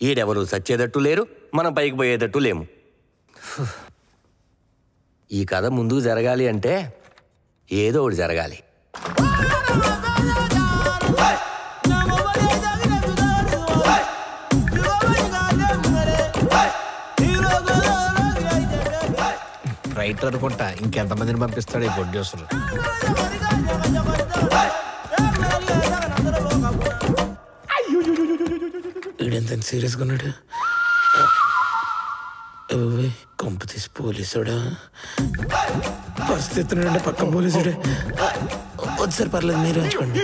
ఈడెవరు సచ్చేటట్టు లేరు, మనం పైకి పోయేటట్టు లేము. ఈ కథ ముందుకు జరగాలి అంటే ఏదో ఒకటి జరగాలి. రైటర్ అనుకుంటా, ఇంకెంతమందిని పంపిస్తాడు ఈ ప్రొడ్యూసర్. వీడెంత సీరియస్గా ఉన్నాడు. కొంప తీసి పోలీసుడా, పరిస్థితి అంటే పక్క పోలీసుడే. వచ్చారు, పర్లేదు, మీరు ఉంచుకోండి.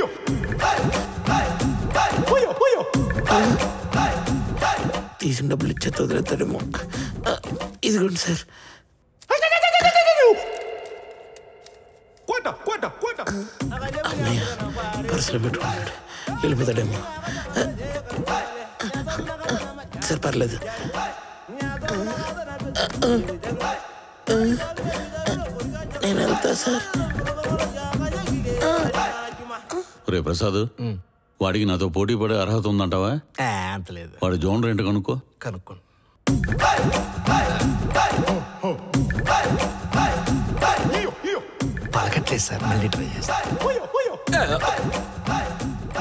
తీసిన డబ్బులు ఇచ్చే వదిలేస్తాడేమో. ఇదిగోండి సార్. అమ్మయ్య, పర్సులో పెట్టుకున్నాడు, వెళ్ళిపోతాడేమో. సార్ పర్లేదు. నేను వెళ్తా సార్. రే ప్రసాద్, వాడికి నాతో పోటీ పడే అర్హత ఉందంటావా? అంత లేదు. వాడు జోన్ రెంట్ కనుక్కోండి. పలకట్లేదు సార్, మళ్ళీ ట్రై చేస్తా.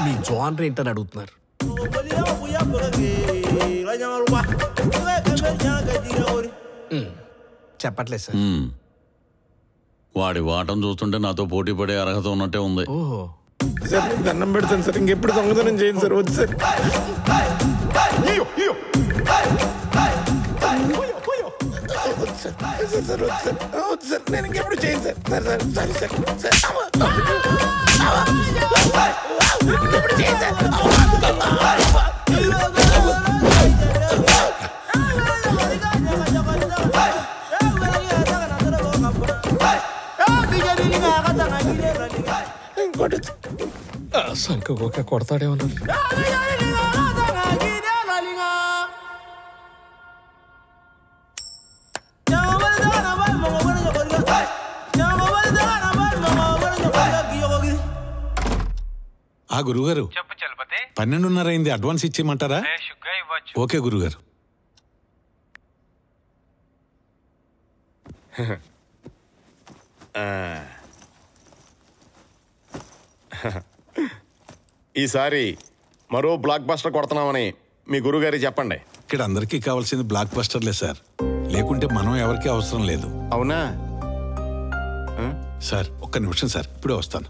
మీ జోన్ రెంట్ అని అడుగుతున్నారు. చెప్పట్లేదు సార్. వాడి వాటం చూస్తుంటే నాతో పోటీ పడే అర్హత ఉన్నట్టే ఉంది. ఓహో సార్, మీకు దండం పెడతాను సార్, ఇంకెప్పుడు దొంగతనం చేయండి సార్. వద్దు సార్. వద్దు సార్, నేను ఇంకెప్పుడు చేయను సార్. Sorry sir. ఇంకెప్పుడు చేయను సార్. ఇంకోటి సంఖ్య కొడతాడేమన్నారు. ఆ గురుగారు, 12:30 అయింది, అడ్వాన్స్ ఇచ్చేయమంటారా? ఓకే గురుగారు. ఈసారి మరో బ్లాక్ బస్టర్ కొడుతున్నామని మీ గురుగారికి చెప్పండి. ఇక్కడ అందరికీ కావాల్సింది బ్లాక్ బస్టర్లే సార్, లేకుంటే మనం ఎవరికీ అవసరం లేదు. అవునా సార్? ఒక్క నిమిషం సార్, ఇప్పుడే వస్తాను.